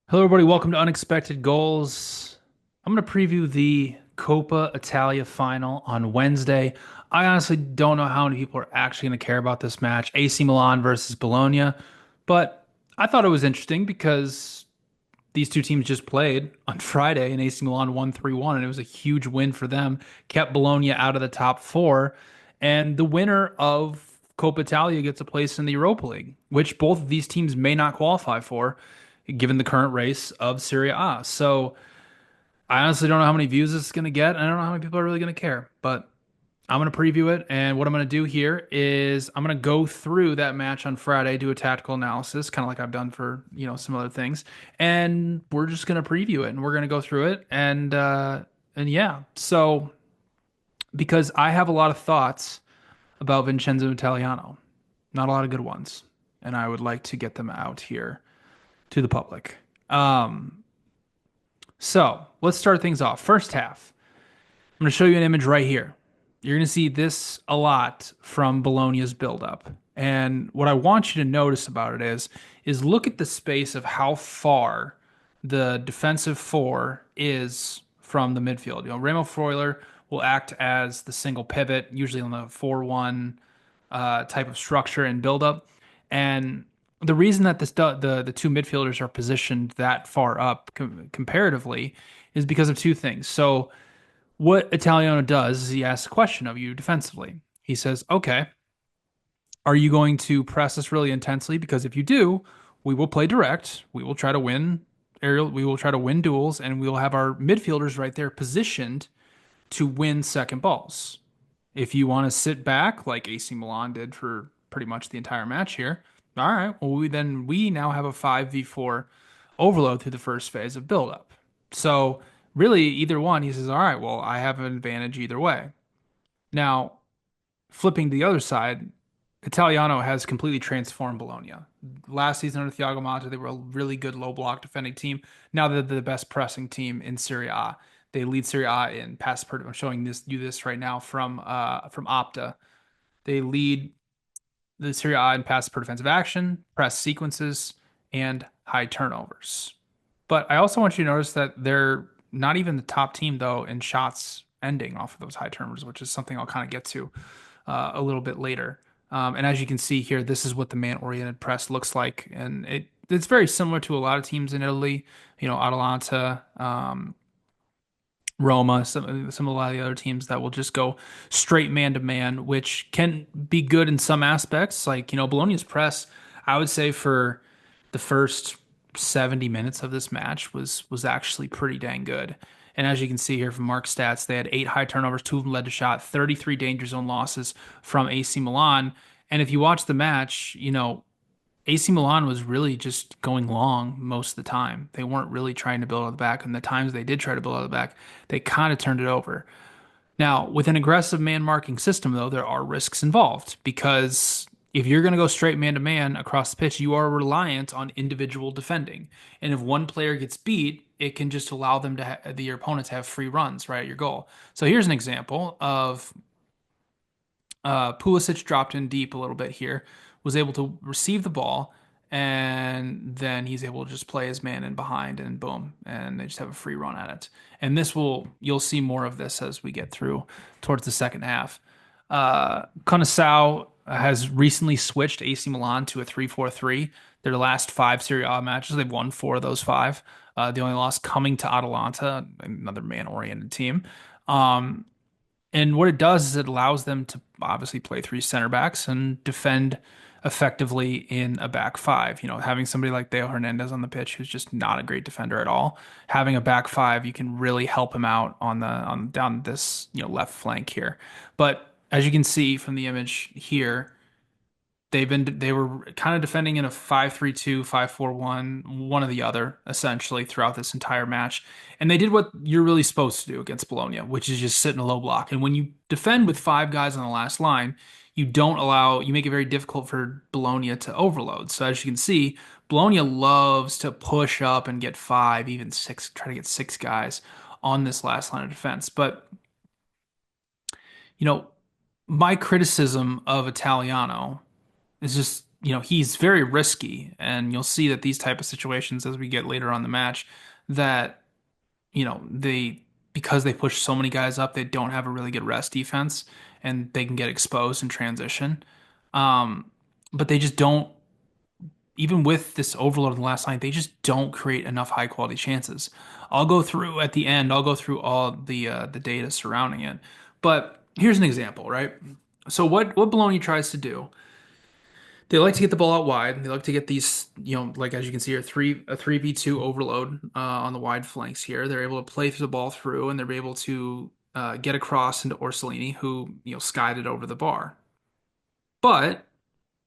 Hello, everybody. Welcome to Unexpected Goals. I'm going to preview the Coppa Italia final on Wednesday. I honestly don't know how many people are actually going to care about this match, AC Milan versus Bologna, but I thought it was interesting because these two teams just played on Friday and AC Milan won 3-1, and it was a huge win for them, kept Bologna out of the top four, and the winner of Coppa Italia gets a place in the Europa League, which both of these teams may not qualify for given the current race of Serie A. So I honestly don't know how many views this is going to get. I don't know how many people are really going to care, but I'm going to preview it. And what I'm going to do here is I'm going to go through that match on Friday, do a tactical analysis, kind of like I've done for, some other things. And we're just going to preview it and we're going to go through it. And yeah, so because I have a lot of thoughts about Vincenzo Italiano, not a lot of good ones. And I would like to get them out here to the public. Um, So let's start things off. First half, I'm going to show you an image right here. You're going to see this a lot from Bologna's buildup. And what I want you to notice about it is look at the space of how far the defensive four is from the midfield. Remo Freuler will act as the single pivot, usually on the 4-1 type of structure and buildup. And the reason that the two midfielders are positioned that far up comparatively is because of two things. So what Italiano does is he asks a question of you defensively. He says, "Okay, are you going to press us really intensely? Because if you do, we will play direct. We will try to win aerial. We will try to win duels, and we will have our midfielders right there positioned to win second balls. If you want to sit back like AC Milan did for pretty much the entire match here, all right, well we now have a 5v4 overload through the first phase of buildup. So really either one, he says, all right, well, I have an advantage either way. Now, flipping to the other side, Italiano has completely transformed Bologna. Last season under Thiago Motta, they were a really good low block defending team. Now they're the best pressing team in Serie A. They lead Serie A in pass per. I'm showing this right now from Opta. They lead the Serie A in pass per defensive action, press sequences, and high turnovers. But I also want you to notice that they're not even the top team though in shots ending off of those high turnovers, which is something I'll kind of get to a little bit later. And as you can see here, this is what the man-oriented press looks like, and it's very similar to a lot of teams in Italy. Atalanta, Roma, some of a lot of the other teams that will just go straight man to man, which can be good in some aspects. Like, Bologna's press, I would say for the first 70 minutes of this match was actually pretty dang good. And as you can see here from Mark's stats, they had 8 high turnovers, 2 of them led to shot, 33 danger zone losses from AC Milan. And if you watch the match, AC Milan was really just going long most of the time. They weren't really trying to build out the back, and the times they did try to build out the back, they kind of turned it over. Now, with an aggressive man marking system, though, there are risks involved because if you're going to go straight man to man across the pitch, you are reliant on individual defending. And if one player gets beat, it can just allow them to your opponent to have free runs right at your goal. So here's an example of Pulisic dropped in deep a little bit here, was able to receive the ball, and then he's able to just play his man in behind, and boom, and they just have a free run at it. And you'll see more of this as we get through towards the second half. Conasau has recently switched AC Milan to a 3-4-3. Their last 5 Serie A matches, they've won 4 of those 5. The only loss coming to Atalanta, another man-oriented team. Um, and what it does is it allows them to obviously play 3 center backs and defend effectively in a back 5. Having somebody like Theo Hernandez on the pitch who's just not a great defender at all, having a back 5, you can really help him out on down this, left flank here. But as you can see from the image here, they were kind of defending in a 5-3-2, 5-4-1, one or the other, essentially, throughout this entire match. And they did what you're really supposed to do against Bologna, which is just sit in a low block. And when you defend with 5 guys on the last line, you make it very difficult for Bologna to overload. So as you can see, Bologna loves to push up and get 5, even 6, try to get 6 guys on this last line of defense. But, you know, my criticism of Italiano is just he's very risky, and you'll see that these type of situations as we get later on in the match that they because they push so many guys up, they don't have a really good rest defense and they can get exposed in transition. Um, but they just don't, even with this overload in the last line, they just don't create enough high quality chances. I'll go through at the end, I'll go through all the data surrounding it. But here's an example, right? So what Bologna tries to do, they like to get the ball out wide. They like to get these, like as you can see here, a 3v2 overload on the wide flanks here. They're able to play the ball through, and they're able to get across into Orsolini, who skied it over the bar. But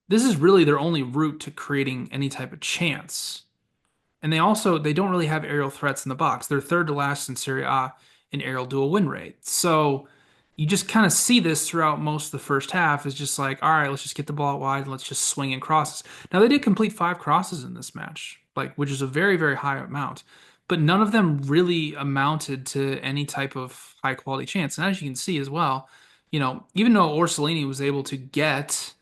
this is really their only route to creating any type of chance. And they don't really have aerial threats in the box. They're third to last in Serie A in aerial duel win rate. So you just kind of see this throughout most of the first half is just like, all right, let's just get the ball out wide and let's just swing in crosses. Now they did complete 5 crosses in this match, like which is a very, very high amount, but none of them really amounted to any type of high quality chance. And as you can see as well, even though Orsolini was able to get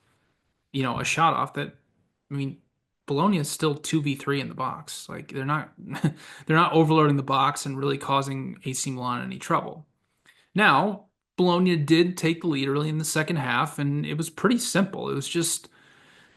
a shot off that. I mean, Bologna is still 2v3 in the box. Like they're not they're not overloading the box and really causing AC Milan any trouble. Now, Bologna did take the lead early in the second half, and it was pretty simple. It was just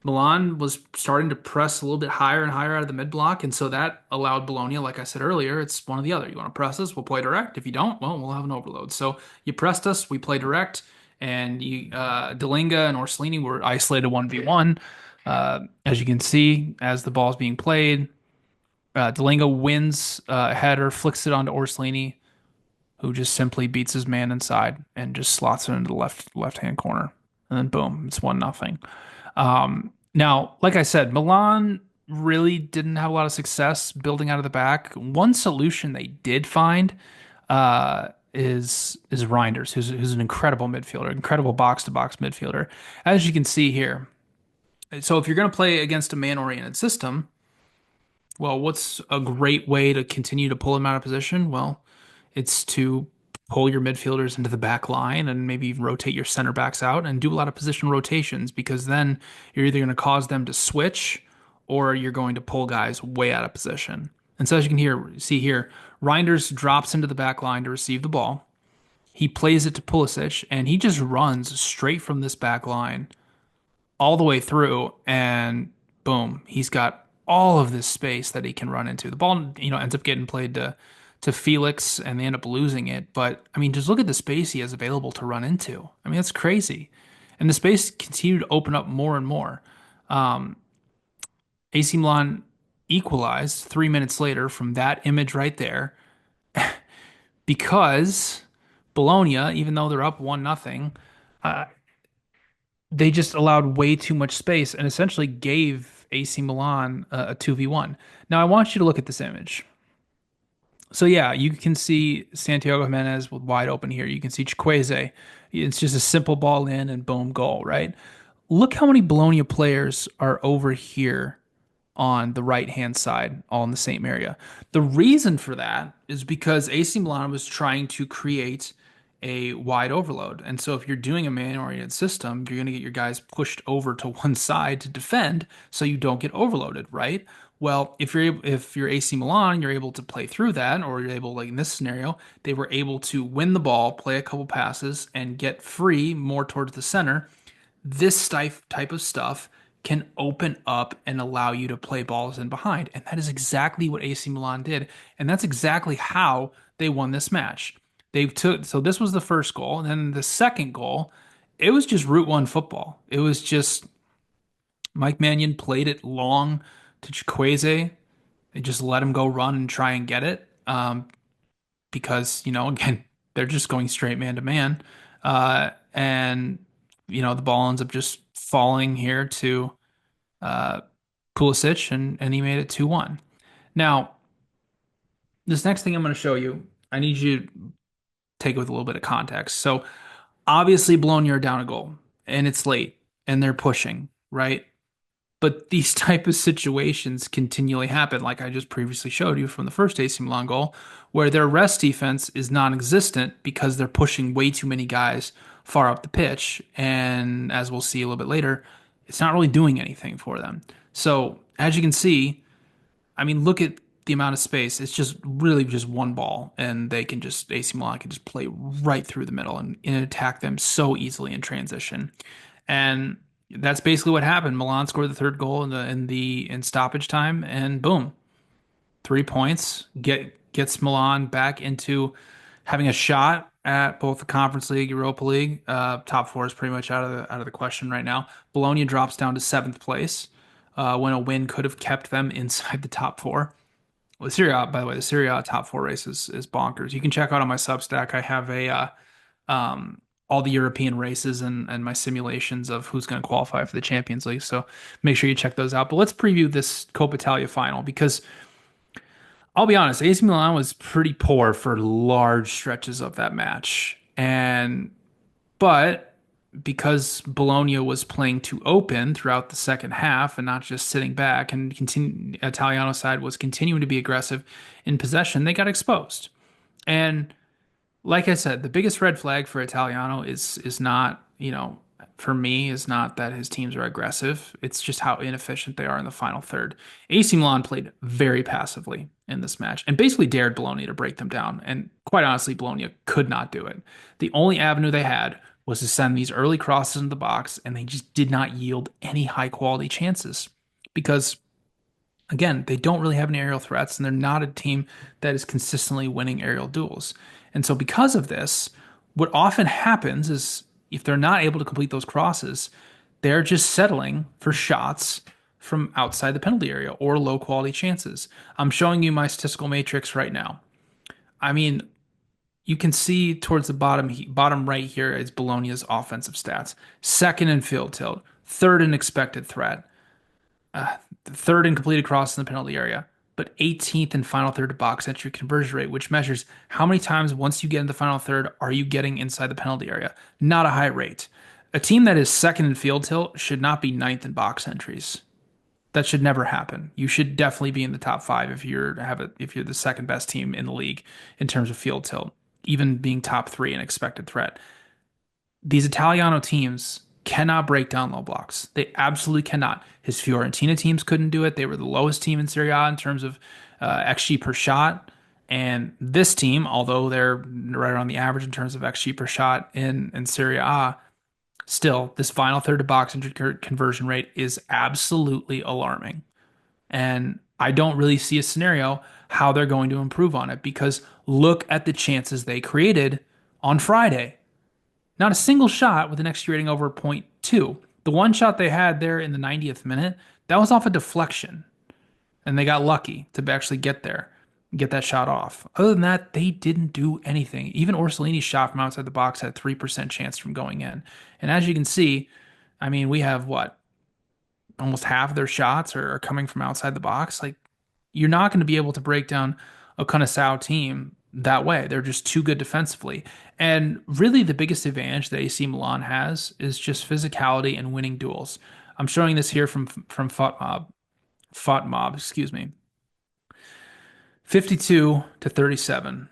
Milan was starting to press a little bit higher and higher out of the mid block, and so that allowed Bologna, like I said earlier, it's one or the other. You want to press us, we'll play direct. If you don't, well, we'll have an overload. So you pressed us, we play direct, and Delinga and Orsolini were isolated 1v1. As you can see, as the ball's being played, Delinga wins a header, flicks it onto Orsolini, who just simply beats his man inside and just slots it into the left hand corner, and then boom, it's 1-0. Now, like I said, Milan really didn't have a lot of success building out of the back. One solution they did find is Reinders, who's an incredible midfielder, incredible box to box midfielder. As you can see here, so if you're going to play against a man-oriented system, well, what's a great way to continue to pull him out of position? Well, it's to pull your midfielders into the back line and maybe even rotate your center backs out and do a lot of position rotations because then you're either going to cause them to switch or you're going to pull guys way out of position. And so as you can see here, Reinders drops into the back line to receive the ball. He plays it to Pulisic and he just runs straight from this back line all the way through, and boom, he's got all of this space that he can run into. The ball, ends up getting played to Felix, and they end up losing it. But I mean, just look at the space he has available to run into. I mean, that's crazy, and the space continued to open up more and more. AC Milan equalized 3 minutes later from that image right there because Bologna, even though they're up 1-0, they just allowed way too much space and essentially gave AC Milan a 2v1. Now, I want you to look at this image. So, yeah, you can see Santiago Jimenez with wide open here. You can see Chiqueze. It's just a simple ball in and boom, goal, right? Look how many Bologna players are over here on the right hand side, all in the same area. The reason for that is because AC Milan was trying to create a wide overload. And so if you're doing a man-oriented system, you're going to get your guys pushed over to one side to defend so you don't get overloaded, right? Well, if you're AC Milan, you're able to play through that, or you're able, like in this scenario, they were able to win the ball, play a couple passes, and get free more towards the center. This type of stuff can open up and allow you to play balls in behind. And that is exactly what AC Milan did. And that's exactly how they won this match. So this was the first goal. And then the second goal, it was just Route 1 football. It was just Mike Mannion played it long to Chiqueze. They just let him go run and try and get it. Because, again, they're just going straight man to man. And the ball ends up just falling here to Pulisic, and he made it 2-1. Now, this next thing I'm going to show you, I need you to take it with a little bit of context. So, obviously, Bologna are down a goal, and it's late, and they're pushing, right? But these type of situations continually happen, like I just previously showed you from the first AC Milan goal, where their rest defense is non-existent because they're pushing way too many guys far up the pitch. And as we'll see a little bit later, it's not really doing anything for them. So as you can see, I mean, look at the amount of space. It's just really just one ball, and they can just AC Milan can just play right through the middle and attack them so easily in transition. And that's basically what happened. Milan scored the third goal in stoppage time, and boom, 3 points gets Milan back into having a shot at both the Conference League, Europa League. Top four is pretty much out of the question right now. Bologna drops down to seventh place, when a win could have kept them inside the top four. Well, the Serie A, by the way, the Serie A top four race is bonkers. You can check out on my Substack. I have all the European races and my simulations of who's going to qualify for the Champions League. So make sure you check those out. But let's preview this Coppa Italia final because I'll be honest, AC Milan was pretty poor for large stretches of that match. But because Bologna was playing too open throughout the second half and not just sitting back and Italiano side was continuing to be aggressive in possession, they got exposed. And like I said, the biggest red flag for Italiano is not, for me, is not that his teams are aggressive. It's just how inefficient they are in the final third. AC Milan played very passively in this match and basically dared Bologna to break them down. And quite honestly, Bologna could not do it. The only avenue they had was to send these early crosses into the box, and they just did not yield any high quality chances because again, they don't really have any aerial threats, and they're not a team that is consistently winning aerial duels. And so, because of this, what often happens is if they're not able to complete those crosses, they're just settling for shots from outside the penalty area or low quality chances. I'm showing you my statistical matrix right now. I mean, you can see towards the bottom right here is Bologna's offensive stats. Second in field tilt, third in expected threat, third in completed cross in the penalty area, but 18th in final third to box entry conversion rate, which measures how many times once you get in the final third are you getting inside the penalty area. Not a high rate. A team that is second in field tilt should not be ninth in box entries. That should never happen. You should definitely be in the top five if you're the second best team in the league in terms of field tilt, even being top three in expected threat. These Italiano teams cannot break down low blocks. They absolutely cannot. His Fiorentina teams couldn't do it. They were the lowest team in Serie A in terms of XG per shot. And this team, although they're right around the average in terms of XG per shot in Serie A, still, this final third to box conversion rate is absolutely alarming. And I don't really see a scenario how they're going to improve on it because look at the chances they created on Friday. Not a single shot with an XG rating over zero point 0.2. The one shot they had there in the 90th minute, that was off a deflection. And they got lucky to actually get there, get that shot off. Other than that, they didn't do anything. Even Orsolini's shot from outside the box had a 3% chance from going in. And as you can see, I mean, we have what? Almost half of their shots are coming from outside the box. Like, you're not going to be able to break down a Cunasao team that way. They're just too good defensively. And really, the biggest advantage that AC Milan has is just physicality and winning duels. I'm showing this here from FOTMob, excuse me. 52 to 37.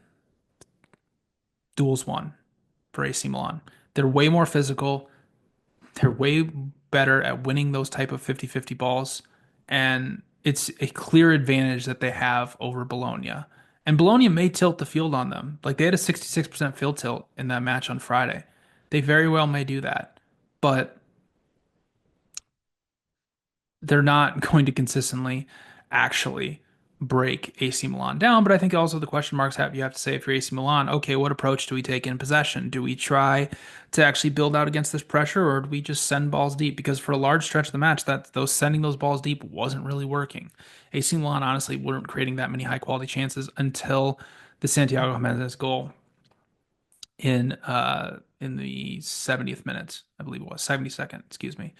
Duels won for AC Milan. They're way more physical. They're way better at winning those type of 50-50 balls. And it's a clear advantage that they have over Bologna. And Bologna may tilt the field on them. Like they had a 66% field tilt in that match on Friday. They very well may do that. But they're not going to consistently actually break AC Milan down. But I think also the question marks you have to say if you're AC Milan, okay, what approach do we take in possession? Do we try to actually build out against this pressure, or do we just send balls deep? Because for a large stretch of the match, that those sending those balls deep wasn't really working. AC Milan honestly weren't creating that many high quality chances until the Santiago Jimenez goal in the 70th minute, I believe it was 72nd, excuse me,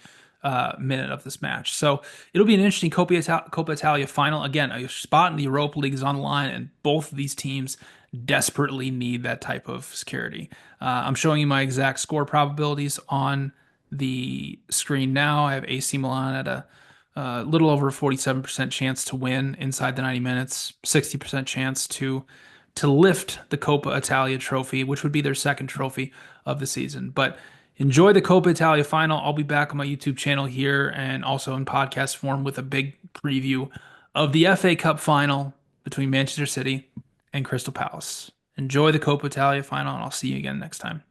minute of this match. So it'll be an interesting Coppa Italia final. Again, a spot in the Europa League is on the line, and both of these teams desperately need that type of security. I'm showing you my exact score probabilities on the screen now. I have AC Milan at a little over a 47% chance to win inside the 90 minutes, 60% chance to lift the Coppa Italia trophy, which would be their second trophy of the season. But Enjoy the Coppa Italia final. I'll be back on my YouTube channel here and also in podcast form with a big preview of the FA Cup final between Manchester City and Crystal Palace. Enjoy the Coppa Italia final, and I'll see you again next time.